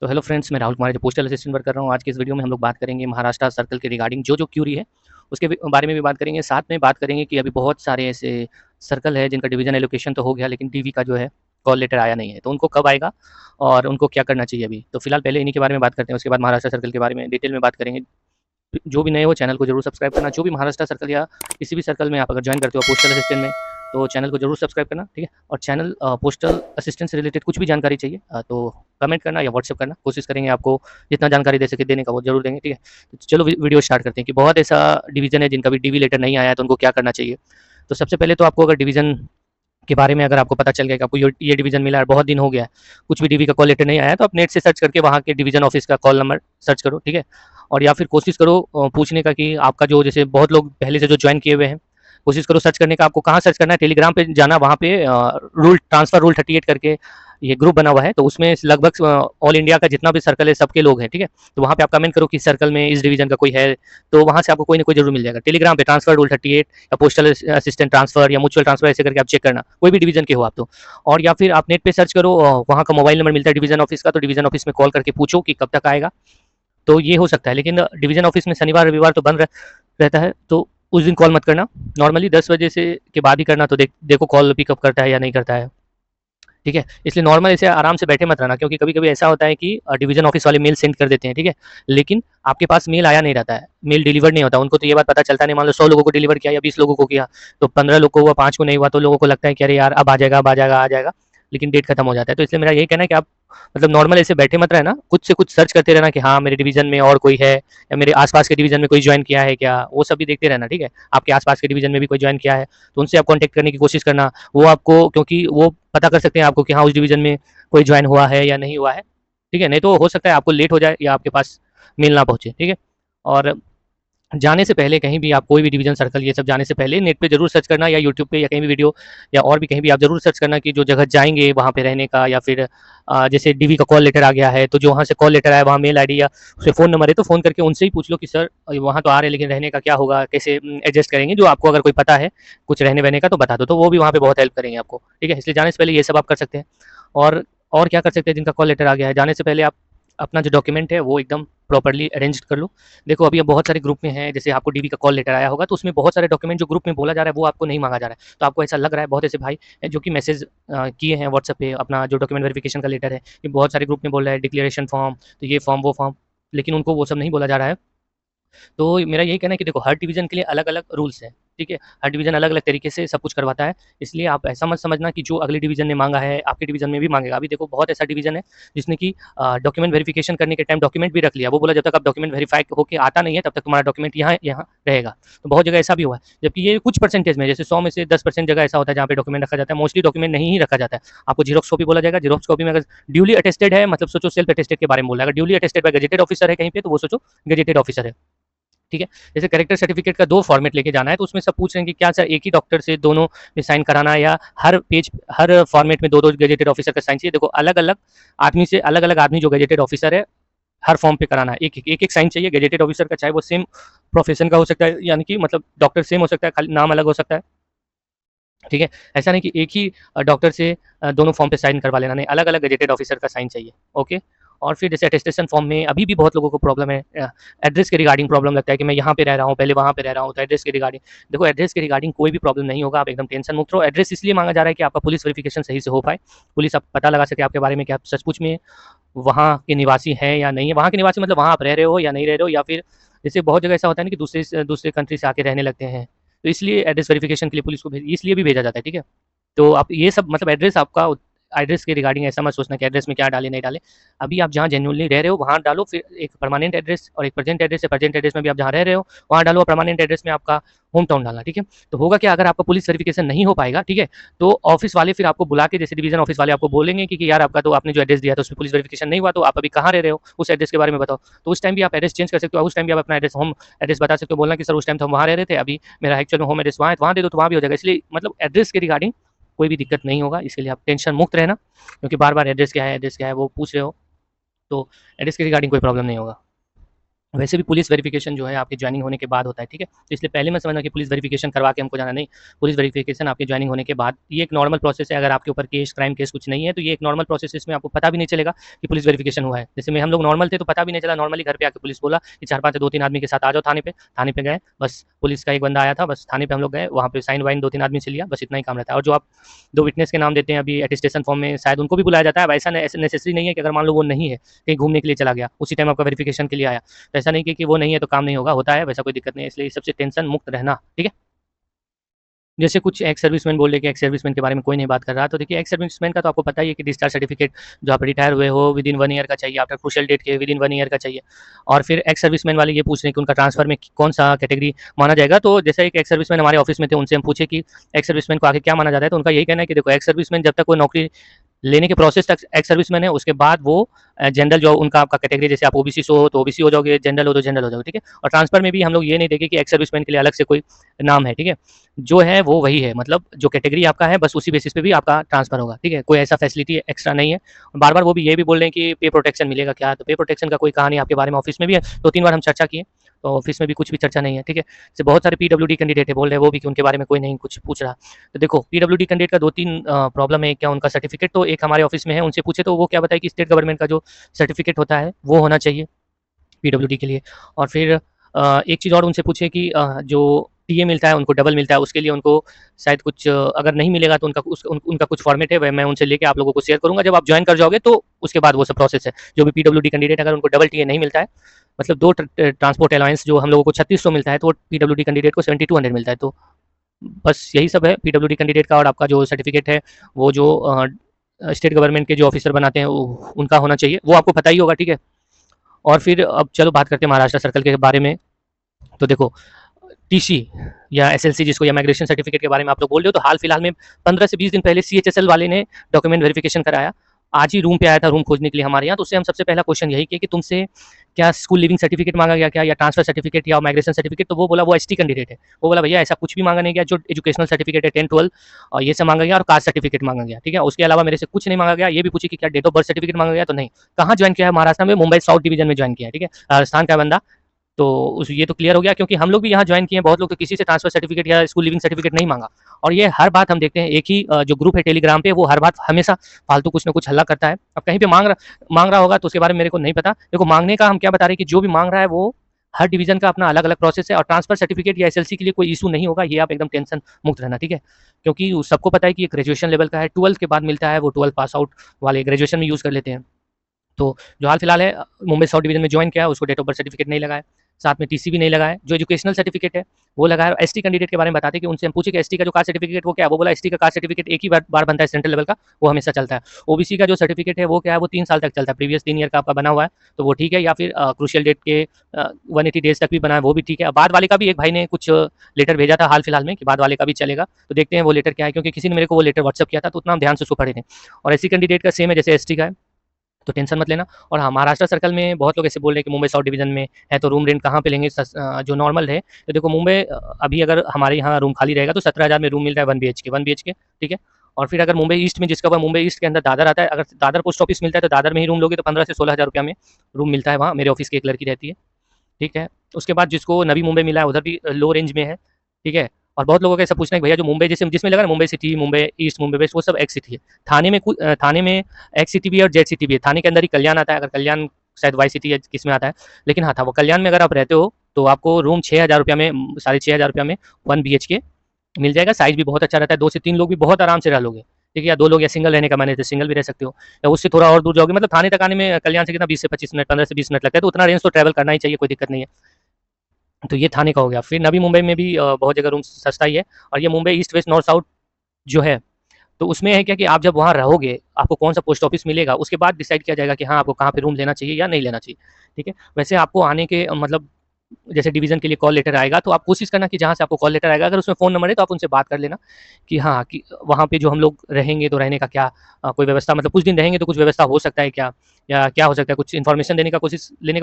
तो hello friends, मैं राहुल कुमार जो पोस्टल असिस्टेंट वर्क कर रहा हूँ। आज की इस वीडियो में हम लोग बात करेंगे महाराष्ट्र सर्कल के रिगार्डिंग जो क्यूरी है उसके बारे में भी बात करेंगे। साथ में बात करेंगे कि अभी बहुत सारे ऐसे सर्कल है जिनका डिवीजन एलोकेशन तो हो गया, लेकिन डीवी का जो है कॉल लेटर आया नहीं है, तो उनको कब आएगा और उनको क्या करना चाहिए अभी। तो फिलहाल पहले इन्हीं के बारे में बात करते हैं, उसके बाद महाराष्ट्र सर्कल के बारे में डिटेल में बात करेंगे। जो भी नए हो चैनल को जरूर सब्सक्राइब करना। जो भी महाराष्ट्र सर्कल या किसी भी सर्कल में आप अगर ज्वाइन करते हो पोस्टल असिस्टेंट में, तो चैनल को जरूर सब्सक्राइब करना, ठीक है। और चैनल पोस्टल असिस्टेंट से रिलेटेड कुछ भी जानकारी चाहिए तो कमेंट करना या व्हाट्सएप करना। कोशिश करेंगे आपको जितना जानकारी दे सके देने का वो जरूर देंगे, ठीक है। तो चलो वीडियो स्टार्ट करते हैं कि बहुत ऐसा डिवीजन है जिनका भी डीवी लेटर नहीं आया है, तो उनको क्या करना चाहिए। तो सबसे पहले तो आपको अगर डिवीजन के बारे में अगर आपको पता चल गया कि आपको ये डिवीजन मिला है, बहुत दिन हो गया है, कुछ भी डीवी का कॉल लेटर नहीं आया, तो आप नेट से सर्च करके वहाँ के डिवीजन ऑफिस का कॉल नंबर सर्च करो, ठीक है। और या फिर कोशिश करो पूछने का कि आपका जो, जैसे बहुत लोग पहले से जो ज्वाइन किए हुए हैं, कोशिश करो सर्च करने का। आपको कहाँ सर्च करना है, टेलीग्राम पे जाना, वहाँ पे रूल ट्रांसफर रूल 38 करके ये ग्रुप बना हुआ है, तो उसमें लगभग ऑल इंडिया का जितना भी सर्कल है सबके लोग हैं, ठीक है। तो वहाँ पे आप कमेंट करो कि सर्कल में इस डिवीजन का कोई है, तो वहाँ से आपको कोई ना कोई जरूर मिल जाएगा। टेलीग्राम पे ट्रांसफर रूल 38 या पोस्टल असिस्टेंट ट्रांसफर या म्यूचुअल ट्रांसफर ऐसे करके आप चेक करना, कोई भी डिवीजन के हो आप तो। और या फिर आप नेट पे सर्च करो, वहाँ का मोबाइल नंबर मिलता है डिवीजन ऑफिस का, तो डिवीजन ऑफिस में कॉल करके पूछो कि कब तक आएगा। तो ये हो सकता है, लेकिन डिवीजन ऑफिस में शनिवार रविवार तो बंद रहता है, तो उस दिन कॉल मत करना। नॉर्मली 10 बजे से के बाद ही करना, तो देखो कॉल पिकअप करता है या नहीं करता है, ठीक है। इसलिए नॉर्मल ऐसे आराम से बैठे मत रहना, क्योंकि कभी कभी ऐसा होता है कि डिवीजन ऑफिस वाले मेल सेंड कर देते हैं, ठीक है, लेकिन आपके पास मेल आया नहीं रहता है, मेल डिलीवर नहीं होता। उनको तो ये बात पता चलता नहीं, मान लो 100 लोगों को डिलीवर किया या 20 लोगों को किया, तो 15 लोग को हुआ, 5 को नहीं हुआ, तो लोगों को लगता है कि अरे यार अब आ जाएगा अब आ जाएगा आ जाएगा, लेकिन डेट खत्म हो जाता है। तो इसलिए मेरा यही कहना है कि आप मतलब नॉर्मल ऐसे बैठे मत रहना, कुछ से कुछ सर्च करते रहना कि हाँ मेरे डिवीजन में और कोई है, या मेरे आसपास के डिवीजन में कोई ज्वाइन किया है क्या, वो सब भी देखते रहना, ठीक है। आपके आसपास के डिवीजन में भी कोई ज्वाइन किया है तो उनसे आप कॉन्टैक्ट करने की कोशिश करना। वो आपको, क्योंकि वो पता कर सकते हैं आपको कि हाँ उस डिवीजन में कोई ज्वाइन हुआ है या नहीं हुआ है, ठीक है। नहीं तो हो सकता है आपको लेट हो जाए या आपके पास मेल ना पहुंचे, ठीक है। और जाने से पहले कहीं भी आप कोई भी डिवीजन सर्कल ये सब जाने से पहले नेट पे जरूर सर्च करना, या यूट्यूब पे या कहीं भी वीडियो, या और भी कहीं भी आप जरूर सर्च करना कि जो जगह जाएंगे वहाँ पे रहने का, या फिर जैसे डीवी का कॉल लेटर आ गया है तो जो वहाँ से कॉल लेटर आया वहाँ मेल आईडी या उससे फ़ोन नंबर है, तो फ़ोन करके उनसे ही पूछ लो कि सर वहाँ तो आ रहे हैं लेकिन रहने का क्या होगा, कैसे एडजस्ट करेंगे। जो आपको अगर कोई पता है कुछ रहने वहने का तो बता दो, तो वो भी वहाँ पे बहुत हेल्प करेंगे आपको, ठीक है। इसलिए जाने से पहले ये सब आप कर सकते हैं। और क्या कर सकते हैं, जिनका कॉल लेटर आ गया है, जाने से पहले आप अपना जो डॉक्यूमेंट है वो एकदम प्रॉपर्ली अरेंज कर लो। देखो अभी बहुत सारे ग्रुप में है, जैसे आपको डीवी का कॉल लेटर आया होगा तो उसमें बहुत सारे डॉक्यूमेंट जो ग्रुप में बोला जा रहा है वो आपको नहीं मांगा जा रहा है, तो आपको ऐसा लग रहा है, बहुत ऐसे भाई हैं जो कि मैसेज किए हैं व्हाट्सएप पे अपना जो डॉक्यूमेंट वेरिफिकेशन का लेटर है, ये बहुत सारे ग्रुप में बोल रहा है डिक्लेरेशन फॉर्म, तो ये फॉर्म वो फॉर्म, लेकिन उनको वो सब नहीं बोला जा रहा है। तो मेरा यही कहना है कि देखो हर डिवीज़न के लिए अलग-अलग रूल्स हैं, ठीक है? हर डिवीज़न अलग-अलग तरीके से सब कुछ करवाता है, इसलिए आप ऐसा मत समझना कि जो अगले डिवीज़न ने माँगा है, आपके डिवीज़न में भी माँगेगा। अभी देखो बहुत ऐसा डिवीज़न है जिसने कि डॉक्यूमेंट वेरिफिकेशन करने के टाइम डॉक्यूमेंट भी रख लिया। वो बोला जब तक आप डॉक्यूमेंट वेरीफाई होके आता नहीं है तब तक तुम्हारा डॉक्यूमेंट यहाँ यहाँ रहेगा। तो बहुत जगह ऐसा भी हुआ है, जबकि ये कुछ परसेंटेज में, जैसे 100 में से 10% जगह ऐसा होता है जहाँ पे डॉक्यूमेंट रखा जाता है, मोस्टली डॉक्यूमेंट नहीं ही रखा जाता है। आपको ज़ेरॉक्स कॉपी बोला जाएगा, ज़ेरॉक्स कॉपी में अगर ड्यूली अटेस्टेड है, मतलब सोचो सेल्फ अटेस्टेड के बारे में बोल रहा है, अगर duly attested bye gazetted officer है कहीं पे, तो वो सोचो गेजेटेड ऑफिसर है। ठीक है। जैसे कैरेक्टर सर्टिफिकेट का 2 फॉर्मेट लेके जाना है, तो उसमें सब पूछ रहे हैं कि क्या सर एक ही डॉक्टर से दोनों में साइन कराना है, या हर पेज हर फॉर्मेट में 2-2 गेजेटेड ऑफिसर का साइन चाहिए। देखो अलग-अलग आदमी से अलग-अलग आदमी जो गेजेटेड ऑफिसर है, हर फॉर्म पे कराना है। एक-एक साइन चाहिए गेजेटेड ऑफिसर का, चाहे वो सेम प्रोफेशन का हो सकता है, यानी कि मतलब डॉक्टर सेम हो सकता है, खाली नाम अलग हो सकता है। ठीक है। ऐसा नहीं कि एक ही डॉक्टर से दोनों फॉर्म पे साइन करवा लेना, नहीं, अलग-अलग गेजेटेड ऑफिसर का साइन चाहिए। ओके। और फिर जैसे अटेस्टेशन फॉर्म में अभी भी बहुत लोगों को प्रॉब्लम है, एड्रेस के रिगार्डिंग प्रॉब्लम लगता है कि मैं यहाँ पे रह रहा हूँ, पहले वहाँ पे रह रहा हूँ, तो एड्रेस के रिगार्डिंग, देखो एड्रेस के रिगार्डिंग कोई भी प्रॉब्लम नहीं होगा, आप एकदम टेंशन मुक्त रहो। एड्रेस इसलिए मांगा जा रहा है कि आपका पुलिस वेरिफिकेशन सही से हो पाए, पुलिस आप पता लगा सके आपके बारे में कि आप सचमुच में वहाँ के निवासी हैं या नहीं है। वहाँ के निवासी मतलब वहाँ आप रह रहे हो या नहीं रह रहे हो, या फिर जैसे बहुत जगह ऐसा होता है ना कि दूसरे कंट्री से आके रहने लगते हैं, तो इसलिए एड्रेस वेरिफिकेशन के लिए पुलिस को इसलिए भी भेजा जाता है, ठीक है। तो आप ये सब मतलब एड्रेस आपका, एड्रेस के रिगार्डिंग ऐसा मत सोचना कि एड्रेस में क्या डालें नहीं डालें। अभी आप जहाँ जेन्युइनली रह रहे हो वहाँ डालो, फिर एक परमानेंट एड्रेस और एक प्रेजेंट एड्रेस है। प्रेजेंट एड्रेस में भी आप जहाँ रह रहे हो वहाँ डालो, और परमानेंट एड्रेस में आपका होम टाउन डालना, ठीक है। तो होगा क्या, अगर आपका पुलिस वेरिफिकेशन नहीं हो पाएगा, ठीक है, तो ऑफिस वाले फिर आपको बुला के, जैसे डिवीजन ऑफिस वाले आपको बोलेंगे कि यार आपका तो आपने जो एड्रेस दिया था उसमें पुलिस वेरिफिकेशन नहीं हुआ, तो आप अभी कहाँ रह रहे हो, उस एड्रेस के बारे में बताओ। तो उस टाइम भी आप एड्रेस चेंज कर सकते हो, उस टाइम भी आप अपना एड्रेस होम एड्रेस बता सकते हो, बोलना कि सर उस टाइम तो हम वहाँ रह रहे थे, अभी मेरा एक्चुअल में होम एड्रेस वहाँ है, वहाँ दे दो, तो वहाँ भी हो जाएगा। इसलिए मतलब एड्रेस के रिगार्डिंग कोई भी दिक्कत नहीं होगा, इसके लिए आप टेंशन मुक्त रहना, क्योंकि बार बार एड्रेस क्या है वो पूछ रहे हो, तो एड्रेस के रिगार्डिंग कोई प्रॉब्लम नहीं होगा। वैसे भी पुलिस वेरिफिकेशन जो है आपके ज्वाइनिंग होने के बाद होता है, ठीक है? तो इसलिए पहले मैं समझना कि पुलिस वेरिफिकेशन करवा के हमको जाना, नहीं। पुलिस वेरिफिकेशन आपके ज्वाइनिंग होने के बाद, ये एक नॉर्मल प्रोसेस है। अगर आपके ऊपर केस, क्राइम केस कुछ नहीं है, तो ये एक नॉर्मल प्रोसेस है, इसमें आपको पता भी नहीं चलेगा कि पुलिस वेरिफिकेशन हुआ है। जैसे में हम लोग नॉर्मल थे तो पता भी नहीं चला, नॉर्मली घर पे आके पुलिस बोला कि 4-5 2-3 आदमी के साथ आ जाओ थाने पे। थाने पे गए, बस पुलिस का एक बंदा आया था, बस थाने पे हम लोग गए, वहाँ पे साइन वाइन 2-3 आदमी से लिया, बस इतना ही काम रहता है। और जो आप 2 विटनेस के नाम देते हैं अभी अटेस्टेशन फॉर्म में, शायद उनको भी बुलाया जाता है। अब ऐसा नेसेसरी नहीं है कि अगर मान लो वो नहीं है, कहीं घूमने के लिए चला गया, उसी टाइम आपका वेरिफिकेशन के लिए आया, तो ऐसा नहीं कि वो नहीं है तो काम नहीं होगा, होता है, वैसा कोई दिक्कत नहीं है। इसलिए सबसे टेंशन मुक्त रहना, ठीक है? जैसे कुछ एक्स सर्विसमैन बोल रहे कि एक्स सर्विसमैन के बारे में कोई नहीं बात कर रहा, तो देखिए एक्स सर्विसमैन का तो आपको पता ही है कि डिस्चार्ज सर्टिफिकेट जो आप रिटायर हुए हो विदिन 1 ईयर का चाहिए, आफ्टर क्रूशियल डेट के विदिन 1 ईयर का चाहिए। और फिर एक्स सर्विसमैन वाले ये पूछ रहे हैं कि उनका ट्रांसफर में कौन-सा कैटेगरी माना जाएगा। तो जैसे एक एक्स सर्विसमैन हमारे ऑफिस में थे, उनसे हम पूछे कि एक्स सर्विसमैन को आगे क्या माना जाता है, तो उनका यही कहना है कि देखो एक्स सर्विसमैन जब तक वो नौकरी लेने के प्रोसेस तक एक्स सर्विसमैन है, उसके बाद वो जनरल जो उनका आपका कैटेगरी, जैसे आप ओबीसी से हो तो ओबीसी हो जाओगे, जनरल हो तो जनरल हो जाओगे, ठीक है? और ट्रांसफर में भी हम लोग ये नहीं देंगे कि एक्स सर्विसमैन के लिए अलग से कोई नाम है, ठीक है? जो है वो वही है, मतलब जो कैटेगरी आपका है बस उसी बेसिस पे भी आपका ट्रांसफर होगा, ठीक है? कोई ऐसा फैसिलिटी एक्स्ट्रा नहीं है। बार बार वो भी ये भी बोल रहे हैं कि पे प्रोटेक्शन मिलेगा क्या, तो पे प्रोटेक्शन का कोई कहानी आपके बारे में ऑफिस में भी है, 2-3 बार हम चर्चा किए, तो ऑफिस में भी कुछ भी चर्चा नहीं है, ठीक है? जैसे बहुत सारे पीडब्ल्यूडी कैंडिडेट है, बोल रहे हैं वो भी कि उनके बारे में कोई नहीं कुछ पूछ रहा। तो देखो पीडब्ल्यूडी कैंडिडेट का 2-3 प्रॉब्लम है। क्या उनका सर्टिफिकेट तो एक हमारे ऑफिस में है, उनसे पूछे तो वो क्या बताए कि स्टेट गवर्नमेंट का जो सर्टिफिकेट होता है वो होना चाहिए पीडब्ल्यूडी के लिए। और फिर एक चीज़ और उनसे पूछे कि जो टीए मिलता है उनको डबल मिलता है, उसके लिए उनको शायद कुछ अगर नहीं मिलेगा तो उनका कुछ फॉर्मेट है, वह मैं उनसे लेके आप लोगों को शेयर करूँगा। जब आप जॉइन कर जाओगे तो उसके बाद वो सब प्रोसेस है। जो भी पीडब्ल्यूडी कैंडिडेट अगर उनको डबल टीए नहीं मिलता है, मतलब 2 ट्रांसपोर्ट अलाउंस जो हम लोगों को 3600 मिलता है, तो वो पीडब्ल्यूडी कैंडिडेट को 7200 मिलता है। तो बस यही सब है पीडब्ल्यूडी कैंडिडेट का। और आपका जो सर्टिफिकेट है वो जो स्टेट गवर्नमेंट के जो ऑफिसर बनाते हैं उनका होना चाहिए, वो आपको पता ही होगा, ठीक है? और फिर अब चलो बात करते हैं महाराष्ट्र सर्कल के बारे में। तो देखो टीसी या एसएलसी जिसको, या माइग्रेशन सर्टिफिकेट के बारे में आप लोग बोल रहे हो, तो हाल फिलहाल में 15 से 20 दिन पहले सीएचएसएल वाले ने डॉक्यूमेंट वेरिफिकेशन कराया। आज ही रूम पे आया था रूम खोजने के लिए हमारे यहाँ, तो उससे हम सबसे पहला क्वेश्चन यही किया कि तुमसे क्या स्कूल लिविंग सर्टिफिकेट मांगा गया क्या, या ट्रांसफर सर्टिफिकेट या माइग्रेशन सर्टिफिकेट? तो वो बोला वो एसटी कैंडिडेट है, वो बोला भैया ऐसा कुछ भी मांगा नहीं गया, जो एजुकेशनल सर्टिफिकेट है 10-12 और ये सब मांगा गया, और कास्ट सर्टिफिकेट मांगा गया, ठीक है? उसके अलावा मेरे से कुछ नहीं मांगा गया। ये भी पूछे कि क्या डेट ऑफ बर्थ सर्टिफिकेट मांगा गया, तो नहीं। कहाँ ज्वाइन किया है? महाराष्ट्र में मुंबई साउथ डिवीजन में ज्वाइन किया है, ठीक है? राजस्थान का बंदा। तो उस ये तो क्लियर हो गया, क्योंकि हम लोग भी यहाँ ज्वाइन किए हैं, बहुत लोग तो किसी से ट्रांसफर सर्टिफिकेट या स्कूल लिविंग सर्टिफिकेट नहीं मांगा। और ये हर बात हम देखते हैं, एक ही जो ग्रुप है टेलीग्राम पे, वो हर बात हमेशा फालतू कुछ ना कुछ हल्ला करता है। अब कहीं पे मांग रहा होगा तो उसके बारे में मेरे को नहीं पता। देखो मांगने का हम क्या बता रहे हैं कि जो भी मांग रहा है वो हर डिवीजन का अपना अलग अलग प्रोसेस है, और ट्रांसफर सर्टिफिकेट या एसएलसी के लिए कोई इशू नहीं होगा, ये आप एकदम टेंशन मुक्त रहना, ठीक है? क्योंकि सबको पता है कि ये ग्रेजुएशन लेवल का है, 12th के बाद मिलता है, वो 12 पास आउट वाले ग्रेजुएशन में यूज़ कर लेते हैं। तो जो हाल फिलहाल है मुंबई साउथ डिवीजन में ज्वाइन किया है, उसको डेट ऑफ बर्थ सर्टिफिकेट नहीं लगा है, साथ में टीसी भी नहीं लगा है। जो एजुकेशनल सर्टिफिकेट है वो लगा है। एसटी कैंडिडेट के बारे में बताते हैं कि उनसे हम पूछे कि एसटी का जो कास्ट सर्टिफिकेट वो क्या है, वो बोला एसटी का कास्ट सर्टिफिकेट एक ही बार बनता है सेंट्रल लेवल का, वो हमेशा चलता है। ओबीसी का जो सर्टिफिकेट है वो क्या है, वो 3 साल तक चलता है, प्रीवियस 3 ईयर का आपका बना हुआ है, तो वो ठीक है। या फिर क्रूशियल डेट के 180 डेज तक भी बना है, वो भी ठीक है। बाद वाले का भी एक भाई ने कुछ लेटर भेजा था हाल फिलहाल में कि बाद वाले का भी चलेगा, तो देखते हैं वो लेटर क्या है, क्योंकि किसी ने मेरे को वो लेटर व्हाट्सअप किया था, तो उतना हम ध्यान से उसको पढ़े थे। और एससी कैंडिडेट का सेम है जैसे एसटी का है, तो टेंशन मत लेना। और हाँ, महाराष्ट्र सर्कल में बहुत लोग ऐसे बोल रहे हैं कि मुंबई साउथ डिवीजन में है तो रूम रेंट कहाँ पे लेंगे जो नॉर्मल है। तो देखो मुंबई अभी अगर हमारे यहाँ रूम खाली रहेगा तो 17,000 में रूम मिल रहा है 1 BHK, ठीक है? और फिर अगर मुंबई ईस्ट में, जिसका हुआ मुंबई ईस्ट के अंदर दादर आता है, अगर दादर पोस्ट ऑफिस मिलता है तो दादर में ही रूम लोगे तो 15 से 16,000 रुपया में रूम मिलता है वहाँ। मेरे ऑफिस की एक लड़की रहती है, ठीक है? उसके बाद जिसको नवी मुंबई मिला है उधर भी लो रेंज में है, ठीक है? और बहुत लोगों का ऐसा पूछना है कि भैया जो मुंबई जैसे जिसमें लगा ना Mumbai city, Mumbai east, Mumbai west, वो सब एक्स सिटी है। थाने में एक्स सिटी भी है और जेड सिटी भी है। थाने के अंदर ही कल्याण आता है, अगर कल्याण शायद वाई सिटी या किस में आता है, लेकिन हाँ था वो कल्याण में। अगर आप रहते हो तो आपको रूम 6,000 रुपया में, 6,500 में 1 BHK मिल जाएगा। साइज़ भी बहुत अच्छा रहता है, 2 से 3 लोग भी बहुत आराम से रह लोगे, ठीक है? या 2 लोग या सिंगल रहने का मैंने तो सिंगल भी रह सकते हो, या उससे थोड़ा और दूर जाओगे, मतलब थाने तक आने में कल्याण से कितना 20 से 25 मिनट, 15 से 20 मिनट लगता है, तो उतना रेंज तो ट्रैवल करना ही चाहिए, कोई दिक्कत नहीं है। तो ये थाने का हो गया। फिर नवी मुंबई में भी बहुत जगह रूम सस्ता ही है। और ये Mumbai east west north south जो है, तो उसमें है क्या कि आप जब वहाँ रहोगे, आपको कौन सा पोस्ट ऑफिस मिलेगा, उसके बाद डिसाइड किया जाएगा कि हाँ आपको कहाँ पे रूम लेना चाहिए या नहीं लेना चाहिए, ठीक है? वैसे आपको आने के मतलब जैसे डिवीज़न के लिए कॉल लेटर आएगा, तो आप कोशिश करना कि जहाँ से आपको कॉल लेटर आएगा, अगर उसमें फ़ोन नंबर है तो आप उनसे बात कर लेना कि हाँ, कि वहाँ पे जो हम लोग रहेंगे तो रहने का क्या कोई व्यवस्था, मतलब कुछ दिन रहेंगे तो कुछ व्यवस्था हो सकता है क्या, या क्या हो सकता है, कुछ इन्फॉर्मेशन लेने का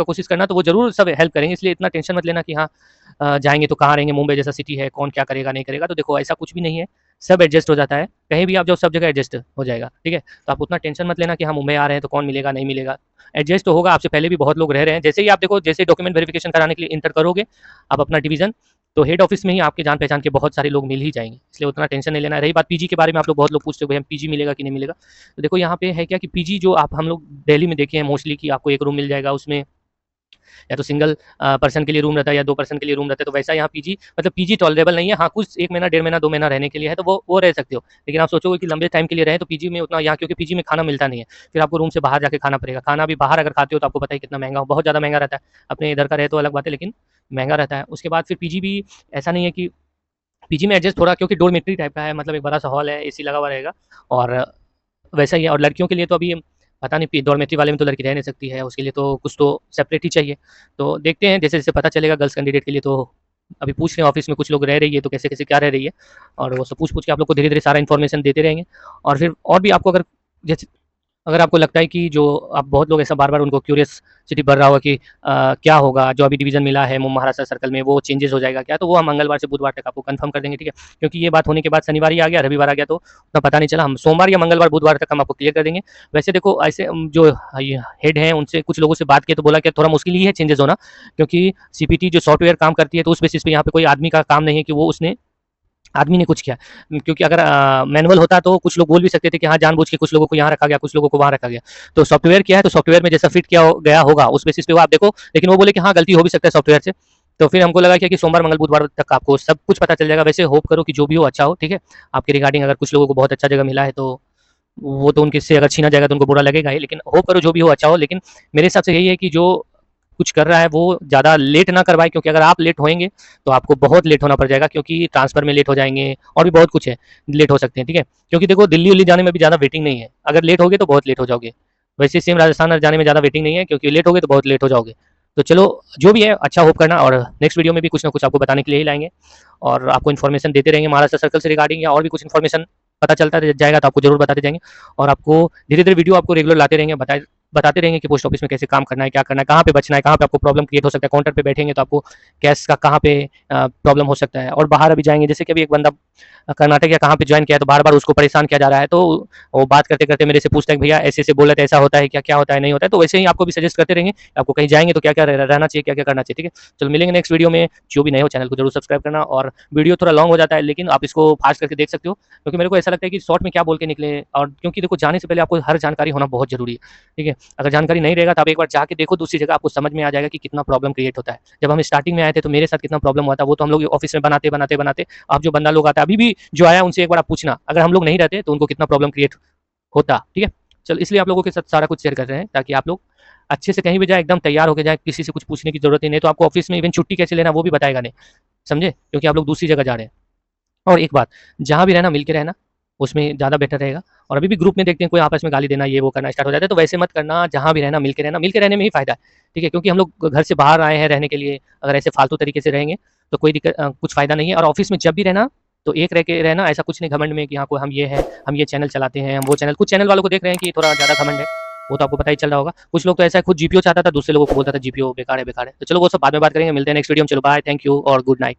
कोशिश करना, तो वो ज़रूर सब हेल्प करेंगे। इसलिए इतना टेंशन मत लेना कि हाँ जाएँगे तो कहाँ रहेंगे, मुंबई जैसा सिटी है, कौन क्या करेगा, नहीं करेगा। तो देखो ऐसा कुछ भी नहीं है, सब एडजस्ट हो जाता है, कहीं भी आप जाओ सब जगह एडजस्ट हो जाएगा, ठीक है। तो आप उतना टेंशन मत लेना कि हम मुंबई आ रहे हैं तो कौन मिलेगा नहीं मिलेगा, एडजस्ट तो होगा, आपसे पहले भी बहुत लोग रह रहे हैं। जैसे ही आप देखो, जैसे डॉक्यूमेंट वेरिफिकेशन कराने के लिए इंटर करोगे आप अपना डिवीजन, तो हेड ऑफिस में ही आपके जान पहचान के बहुत सारे लोग मिल ही जाएंगे, इसलिए उतना टेंशन नहीं लेना है। रही बात पीजी के बारे में, आप लोग बहुत लोग पूछते हो भाई हम पीजी मिलेगा कि नहीं मिलेगा, तो देखो यहाँ पे है क्या कि पीजी जो आप हम लोग दिल्ली में देखे हैं मोस्टली कि आपको एक रूम मिल जाएगा, उसमें या तो सिंगल पर्सन के लिए रूम रहता है या 2 पर्सन के लिए रूम रहता है, तो वैसा यहाँ पीजी मतलब पीजी टॉलरेबल नहीं है। हाँ, कुछ 1 महीना, डेढ़ महीना, 2 महीना रहने के लिए है तो वो रह सकते हो। लेकिन आप सोचोगे कि लंबे टाइम के लिए रहें तो पीजी में उतना यहाँ, क्योंकि पीजी में खाना मिलता नहीं है, फिर आपको रूम से बाहर जाके खाना पड़ेगा। खाना भी बाहर अगर खाते हो तो आपको पता है कितना महँगा, बहुत ज़्यादा महँगा रहता है। अपने इधर का रहे तो अलग बात है, लेकिन महँगा रहता है। उसके बाद फिर पीजी भी ऐसा नहीं है कि पीजी में एडजस्ट हो रहा, क्योंकि डॉर्मेट्री टाइप का है, मतलब एक बड़ा सा हॉल है, एसी लगा हुआ रहेगा और वैसा ही है। और लड़कियों के लिए तो अभी पता नहीं, डॉर्मेट्री वाले में तो लड़की रह नहीं सकती है, उसके लिए तो कुछ तो सेपरेट ही चाहिए। तो देखते हैं जैसे जैसे पता चलेगा गर्ल्स कैंडिडेट के लिए, तो अभी पूछ रहे हैं ऑफिस में कुछ लोग रह रही है तो कैसे कैसे क्या रह रही है, और वो सब पूछ पूछ के आप लोग को धीरे धीरे सारा इन्फॉर्मेशन देते रहेंगे। और फिर और भी आपको जैसे अगर आपको लगता है कि जो आप बहुत लोग ऐसा बार-बार उनको क्यूरियसिटी बढ़ रहा होगा कि क्या होगा जो अभी डिवीज़न मिला है महाराष्ट्र सर्कल में, वो चेंजेस हो जाएगा क्या? तो वो हम मंगलवार से बुधवार तक आपको कंफर्म कर देंगे, ठीक है? क्योंकि ये बात होने के बाद शनिवार ही आ गया, रविवार आ गया तो उतना पता नहीं चला। हम सोमवार या मंगलवार, बुधवार तक हम आपको क्लियर कर देंगे। वैसे देखो ऐसे जो ये हेड हैं उनसे कुछ लोगों से बात की तो बोला कि थोड़ा मुश्किल ही है चेंजेस होना, क्योंकि सीपीटी जो सॉफ्टवेयर काम करती है तो उस बेसिस पे यहाँ पे कोई आदमी का काम नहीं है कि वो उसने आदमी ने कुछ किया। क्योंकि अगर मैनुअल होता तो कुछ लोग बोल भी सकते थे कि हाँ जानबूझ के कुछ लोगों को यहाँ रखा गया, कुछ लोगों को वहाँ रखा गया। तो सॉफ्टवेयर क्या है, तो सॉफ्टवेयर में जैसा फिट किया गया होगा उस बेसिस पे वो आप देखो। लेकिन वो बोले कि हाँ गलती हो भी सकता है सॉफ्टवेयर से। तो फिर हमको लगा कि सोमवार मंगल बुधवार तक आपको सब कुछ पता चल जाएगा। वैसे होप करो कि जो भी हो अच्छा हो, ठीक है। आपके रिगार्डिंग अगर कुछ लोगों को बहुत अच्छा जगह मिला है तो वो तो उनके से अगर छीना जाएगा तो उनको बुरा लगेगा ही, लेकिन होप करो जो भी हो अच्छा हो। लेकिन मेरे हिसाब से यही है कि जो कुछ कर रहा है वो ज़्यादा लेट ना करवाए, क्योंकि अगर आप लेट होएंगे तो आपको बहुत लेट होना पड़ जाएगा, क्योंकि ट्रांसफर में लेट हो जाएंगे और भी बहुत कुछ है, लेट हो सकते हैं, ठीक है। क्योंकि देखो दिल्ली उल्ली जाने में भी ज़्यादा वेटिंग नहीं है, अगर लेट हो गए तो बहुत लेट हो जाओगे। वैसे सेम राजस्थान जाने में ज़्यादा वेटिंग नहीं है, क्योंकि लेट हो गए तो बहुत लेट हो जाओगे। तो चलो जो भी है अच्छा होप करना, और नेक्स्ट वीडियो में भी कुछ ना कुछ आपको बताने के लिए ही लाएंगे और आपको इन्फॉर्मेशन देते रहेंगे महाराष्ट्र सर्कल से रिगार्डिंग, या और भी कुछ इन्फॉर्मेशन पता चलता जाएगा तो आपको जरूर बताते जाएंगे। और आपको धीरे धीरे वीडियो आपको रेगुलर लाते रहेंगे, बताते रहेंगे कि पोस्ट ऑफिस में कैसे काम करना है, क्या करना है, कहाँ पे बचना है, कहाँ पे आपको प्रॉब्लम क्रिएट हो सकता है, काउंटर पे बैठेंगे तो आपको कैश का कहाँ पे प्रॉब्लम हो सकता है। और बाहर अभी जाएंगे, जैसे कि अभी एक बंदा कर्नाटक या कहाँ पे ज्वाइन किया है तो बार बार उसको परेशान किया जा रहा है, तो वो बात करते करते मेरे से पूछता है भैया ऐसे ऐसे बोला था, ऐसा होता है क्या, क्या होता है नहीं होता है। तो वैसे ही आपको भी सजेस्ट करते रहेंगे, आपको कहीं जाएंगे तो क्या क्या रहना चाहिए, क्या क्या करना चाहिए, ठीक है। चलो मिलेंगे नेक्स्ट वीडियो में। जो भी नए हो चैनल को जरूर सब्सक्राइब करना, और वीडियो थोड़ा लॉन्ग हो जाता है लेकिन आप इसको फास्ट करके देख सकते हो, क्योंकि मेरे को ऐसा लगता है कि शॉर्ट में क्या बोल के निकले। और क्योंकि देखो जाने से पहले आपको हर जानकारी होना बहुत जरूरी है, ठीक है। अगर जानकारी नहीं रहेगा तो आप एक बार जाके देखो दूसरी जगह, आपको समझ में आ जाएगा कि कितना प्रॉब्लम क्रिएट होता है। जब हम स्टार्टिंग में आए थे तो मेरे साथ कितना प्रॉब्लम हुआ था, वो तो हम लोग ऑफिस में बनाते बनाते बनाते, अब जो बंदा लोग आता है अभी भी जो आया उनसे एक बार आप पूछना, अगर हम लोग नहीं रहते तो उनको कितना प्रॉब्लम क्रिएट होता, ठीक है। चलो इसलिए आप लोगों के साथ सारा कुछ शेयर कर रहे हैं ताकि आप लोग अच्छे से कहीं भी जाए एकदम तैयार होकर जाए, किसी से कुछ पूछने की जरूरत ही नहीं। तो आपको ऑफिस में इवन छुट्टी कैसे लेना वो भी बताएगा नहीं, समझे, क्योंकि आप लोग दूसरी जगह जा रहे हैं। और एक बात, जहाँ भी रहना मिल के रहना, उसमें ज़्यादा बेटर रहेगा। और अभी भी ग्रुप में देखते हैं कोई आपस में गाली देना ये वो करना स्टार्ट हो जाता है, तो वैसे मत करना। जहाँ भी रहना मिल के रहना, मिल के रहने में ही फ़ायदा है, ठीक है। क्योंकि हम लोग घर से बाहर आए हैं रहने के लिए, अगर ऐसे फालतू तरीके से रहेंगे तो कोई दिक्कत कुछ फ़ायदा नहीं है। और ऑफिस में जब भी रहना तो एक रह के रहना, ऐसा कुछ नहीं घमंड में कि हाँ को हम ये है, हम ये चैनल चलाते हैं, हम वो चैनल। कुछ चैनल वालों को देख रहे हैं कि थोड़ा ज़्यादा घमंड है, वो तो आपको पता ही चल रहा होगा। कुछ लोग तो ऐसा है खुद जीपीओ चाहता था, दूसरे लोगों को बोलता था जीपीओ बेकार है बेकार है। तो चलो वो सब बाद में बात करेंगे, मिलते हैं नेक्स्ट वीडियो में। चलो बाय, थैंक यू और गुड नाइट।